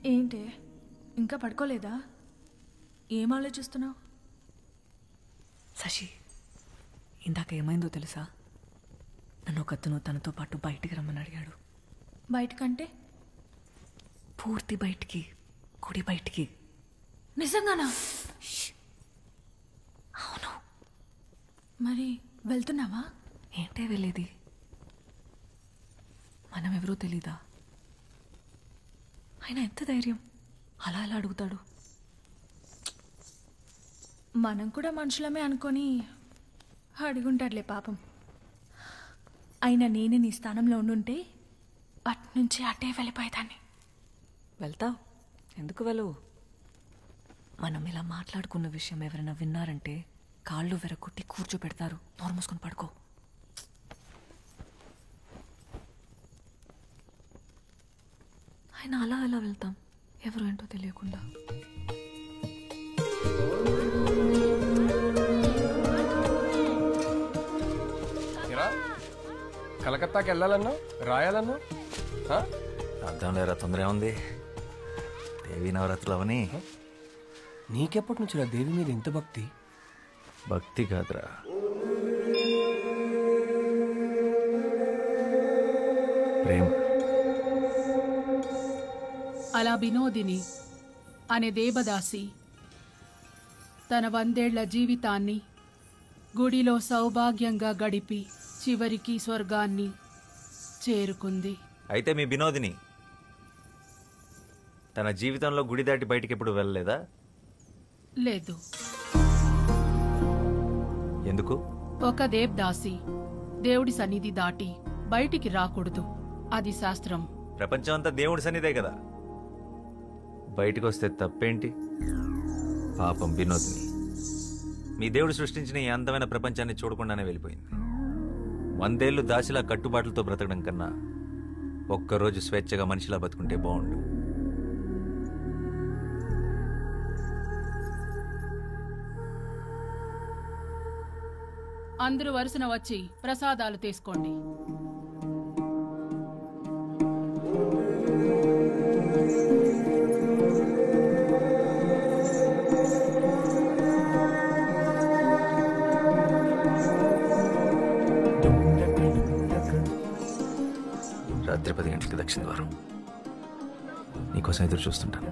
ఏంటి ఇంకా పడుకోలేదా? ఏం ఆలోచిస్తున్నావు? శశి, ఇందాక ఏమైందో తెలుసా? నన్ను ఒకతను తనతో పాటు బయటికి రమ్మని అడిగాడు. బయటకంటే? పూర్తి బయటికి, గుడి బయటికి. నిజంగానా? అవును. మరి వెళ్తున్నావా? ఏంటే వెళ్ళేది? మనం ఎవరో తెలీదా? ఆయన ఎంత ధైర్యం అలా అలా అడుగుతాడు? మనం కూడా మనుషులమే అనుకొని అడుగుంటాడులే పాపం. అయినా నేనే నీ స్థానంలో ఉండుంటే అట్నుంచి అటే వెళ్ళిపోయేదాన్ని. వెళ్తావు? ఎందుకు వెళ్ళవు? మనం ఇలా మాట్లాడుకున్న విషయం ఎవరైనా విన్నారంటే కాళ్ళు వెరగొట్టి కూర్చోపెడతారు. నోరు మూసుకొని పడుకో. ఆయన అలా అలా వెళ్తాం, ఎవరు ఏంటో తెలియకుండా. కలకత్తాకి వెళ్ళాలన్నా రాయాలన్నా అర్థం లేరా, తొందర ఏముంది? దేవీ నవరాత్రులు అవని. నీకెప్పటి నుంచి రా దేవి మీద ఇంత భక్తి? భక్తి కాదురా, ప్రేమ. అలా వినోదిని అనే దేవదాసి తన 100 ఏళ్ల జీవితాన్ని గుడిలో సౌభాగ్యంగా గడిపి చివరికి స్వర్గాన్ని చేరుకుంది. అయితే మీ వినోదిని తన జీవితంలో గుడి దాటి బయటికి ఎప్పుడు వెళ్ళలేదా? లేదు. ఎందుకు? ఒక దేవదాసి దేవుడి సన్నిధి దాటి బయటికి రాకూడదు, అది శాస్త్రం. ప్రపంచం అంతా దేవుడి సన్నిధే కదా, బయటికి వస్తే తప్పేంటి? పాపం వినోదిని మీ దేవుడు సృష్టించిన ఈ అందమైన ప్రపంచాన్ని చూడకుండానే వెళ్ళిపోయింది. 100 ఏళ్ళు దాసిలా కట్టుబాట్లతో బ్రతకడం కన్నా ఒక్కరోజు స్వేచ్ఛగా మనిషిలా బతుకుంటే బాగుండు. అందరూ వరుసన వచ్చి ప్రసాదాలు తీసుకోండి. రాత్రి 10 గంటలకు దక్షిణ ద్వారం. నీకోసం ఎదురు చూస్తుంటాను.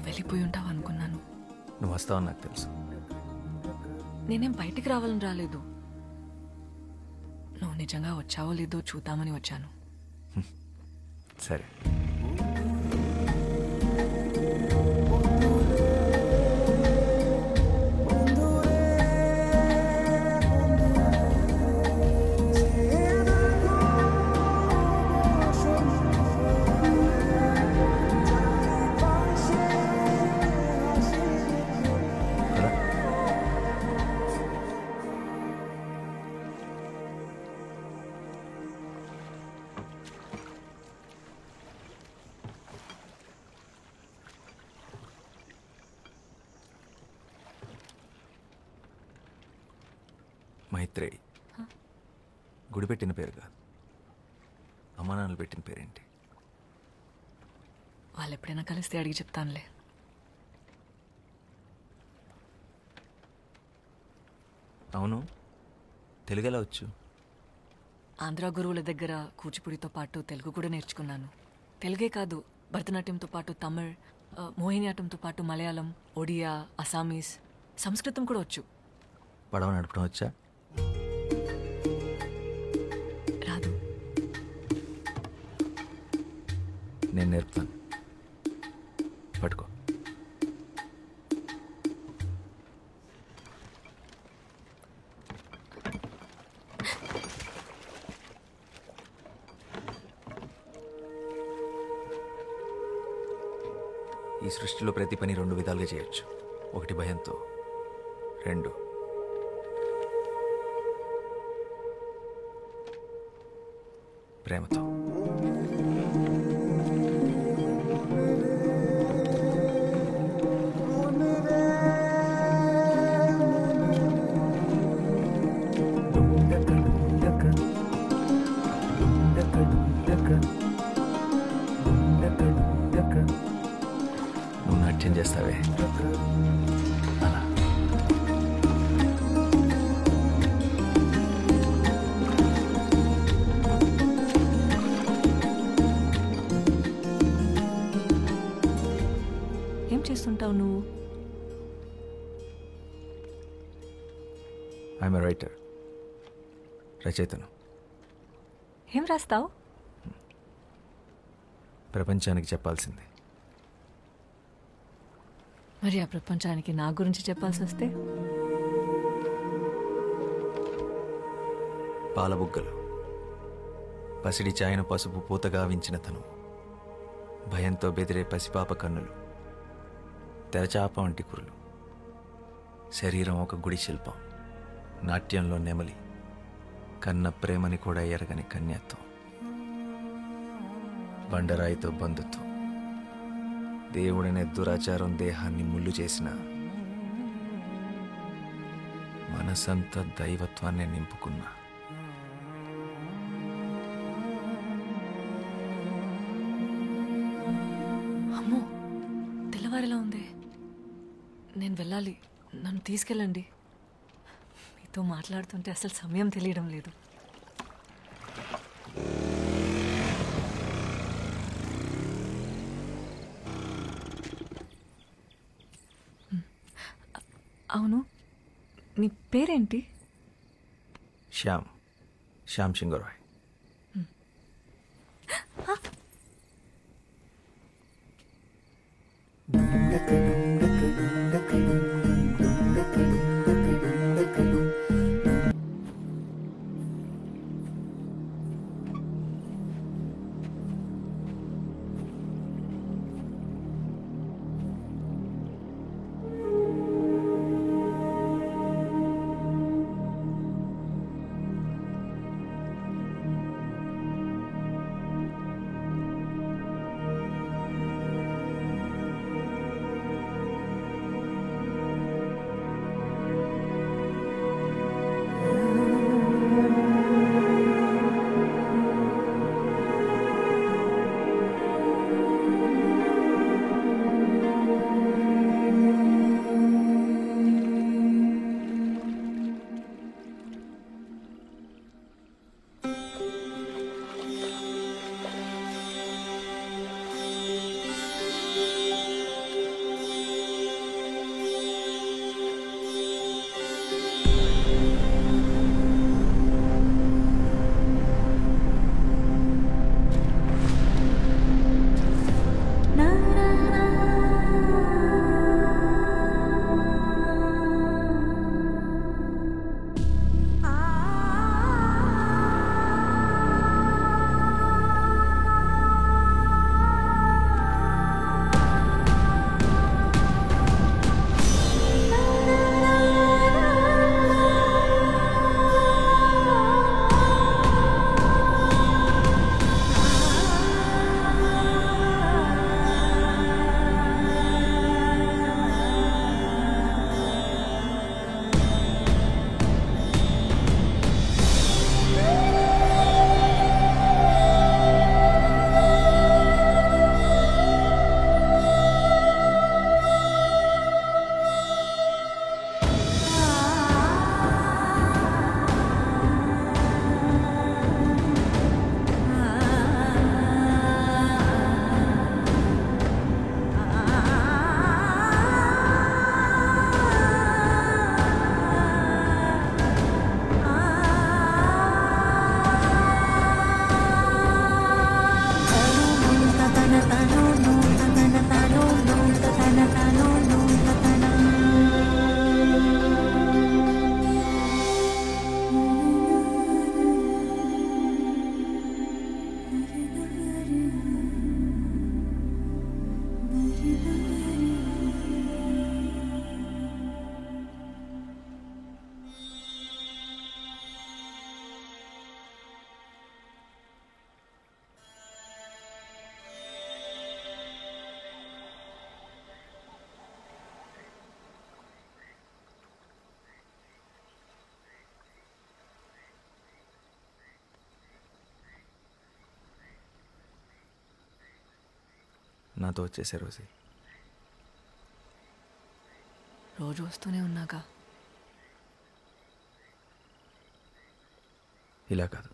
వెళ్ళిపోయి ఉంటావు అనుకున్నాను. నువ్వు వస్తావని నాకు తెలుసు. నేనేం బయటికి రావాలని రాలేదు. నిజంగా వచ్చావో లేదో చూద్దామని వచ్చాను. సరే. మైత్రేయి గుడి పెట్టిన పేరు కాదు, అమ్మా నాన్నలు పెట్టిన పేరేంటి? వాళ్ళు ఎప్పుడైనా కలిస్తే అడిగి చెప్తానులే. అవును, తెలుగు ఎలా వచ్చు? ఆంధ్ర గురువుల దగ్గర కూచిపూడితో పాటు తెలుగు కూడా నేర్చుకున్నాను. తెలుగే కాదు, భరతనాట్యంతో పాటు తమిళ్, మోహినియాటంతో పాటు మలయాళం, ఒడియా, అసామీస్, సంస్కృతం కూడా వచ్చు. పడవ నడపడం వచ్చా? రాదు. నేను నేర్పుతాను, పట్టుకో. ఈ సృష్టిలో ప్రతి పని రెండు విధాలుగా చేయొచ్చు. ఒకటి భయంతో, రెండు ప్రేమతో. నువ్వు నాట్యం చేస్తావే అలా. ఏం చేస్తుంటావు నువ్వు? ఐఎమ్ ఎ రైటర్, రచయితను. ఏం రాస్తావు? ప్రపంచానికి చెప్పాల్సింది. మరి ఆ ప్రపంచానికి నా గురించి చెప్పాల్సి వస్తే? పాలబుగ్గలు, పసిడి చాయన పసుపు పూతగా వించిన తను, భయంతో బెదిరే పసిపాప కన్నులు, తెరచాప వంటి కురులు, శరీరం ఒక గుడి శిల్పం, నాట్యంలో నెమలి, కన్న ప్రేమని కూడా ఎరగని కన్యత్వం, బండరాయితో బంధుత్వం, దేవుడనే దురాచారం దేహాన్ని ముళ్ళు చేసిన మనసంతా దైవత్వాన్ని నింపుకున్న అమ్మో, తెల్లవారేలా ఉంది. నేను వెళ్ళాలి, నన్ను తీసుకెళ్ళండి. మీతో మాట్లాడుతుంటే అసలు సమయం తెలియడం లేదు. అవును, నీ పేరేంటి? శ్యామ్ సింగరాయ్. నాతో వచ్చేసే రోజే. రోజు వస్తూనే ఉన్నాగా. ఇలా కాదు,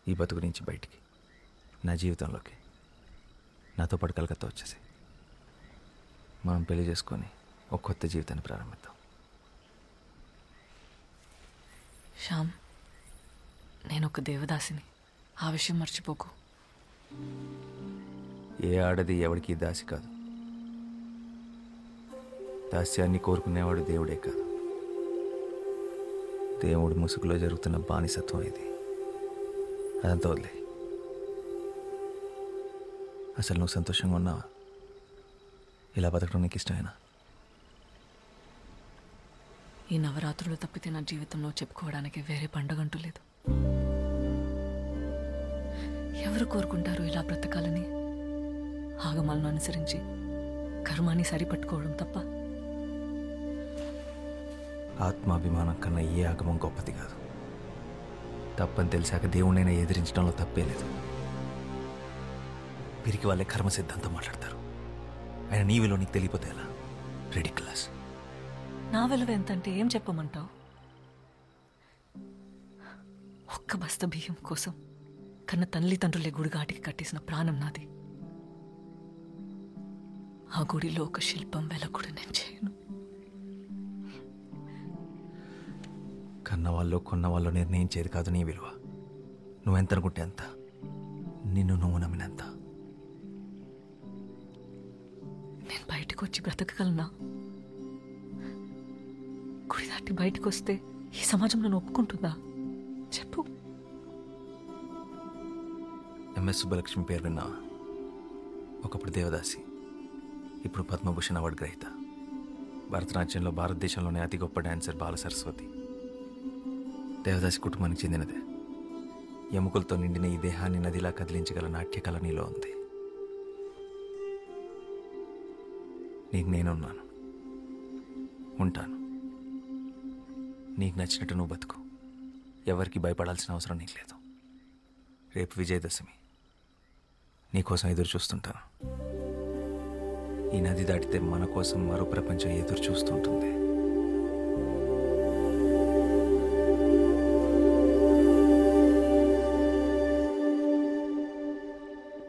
ఈ బతుకు నుంచి బయటికి, నా జీవితంలోకి నాతో పాటు కలకత్తా వచ్చేసి మనం పెళ్లి చేసుకొని ఒక కొత్త జీవితాన్ని ప్రారంభిద్దాం. శ్యామ్, నేను ఒక దేవదాసిని, ఆ విషయం మర్చిపోకు. ఏ ఆడది ఎవరికి దాసి కాదు. దాస్యాన్ని కోరుకునేవాడు దేవుడే కాదు. దేవుడి ముసుగులో జరుగుతున్న బానిసత్వం ఇది. అదంతా వదిలే. అసలు నువ్వు సంతోషంగా ఉన్నావా? ఇలా బతకడం నీకు ఇష్టమేనా? ఈ నవరాత్రులు తప్పితే నా జీవితంలో చెప్పుకోవడానికి వేరే పండగంటూ లేదు. ఎవరు కోరుకుంటారు ఇలా బ్రతకాలని? ఆగమాలను అనుసరించి కర్మాన్ని సరిపట్టుకోవడం తప్ప. ఆత్మాభిమానం కన్నా ఏ ఆగమం గొప్పది కాదు. తప్పని తెలిసాక దేవుణ్ణైనా ఎదిరించడంలో తప్పే లేదు. పిరికి వాళ్ళే కర్మ సిద్ధాంతం మాట్లాడతారు. ఆయన నీ విలువ నీకు తెలియపోతే ఎలా? రెడిక్యులస్. నా విలువ ఎంతంటే ఏం చెప్పమంటావు? ఒక్క బస్త బియ్యం కోసం కన్న తల్లిదండ్రులే గుడిగాటికి కట్టేసిన ప్రాణం నాది. ఆ గుడిలో ఒక శిల్పం వెలకుడు నేను చేయను. కన్నవాళ్ళు కొన్నవాళ్ళు నిర్ణయించేది కాదు నీ విలువ. నువ్వెంత అనుకుంటే అంత, నిన్ను నువ్వు నమ్మినంత. నేను బయటకు వచ్చి బ్రతకగలనా? గుడి దాటి బయటకు వస్తే ఈ సమాజం నన్ను ఒప్పుకుంటుందా? చెప్పు. ఎంఎస్ సుబ్బలక్ష్మి పేరు విన్నావా? ఒకప్పుడు దేవదాసి, ఇప్పుడు పద్మభూషణ్ అవార్డు గ్రహీత. భరతనాట్యంలో భారతదేశంలోనే అతి గొప్ప డాన్సర్ బాల సరస్వతి. దేవదాసి కుటుంబానికి చెందినదే. ఎముకలతో నిండిన ఈ దేహాన్ని నదిలా కదిలించగల నాట్యకళ నీలో ఉంది. నీకు నేనున్నాను, ఉంటాను. నీకు నచ్చినట్టు నువ్వు బతుకు. ఎవరికి భయపడాల్సిన అవసరం నీకు లేదు. రేపు విజయదశమి, నీకోసం ఎదురు చూస్తుంటాను. ఈ నది దాటితే మన కోసం మరో ప్రపంచం ఎదురు చూస్తుంటుంది.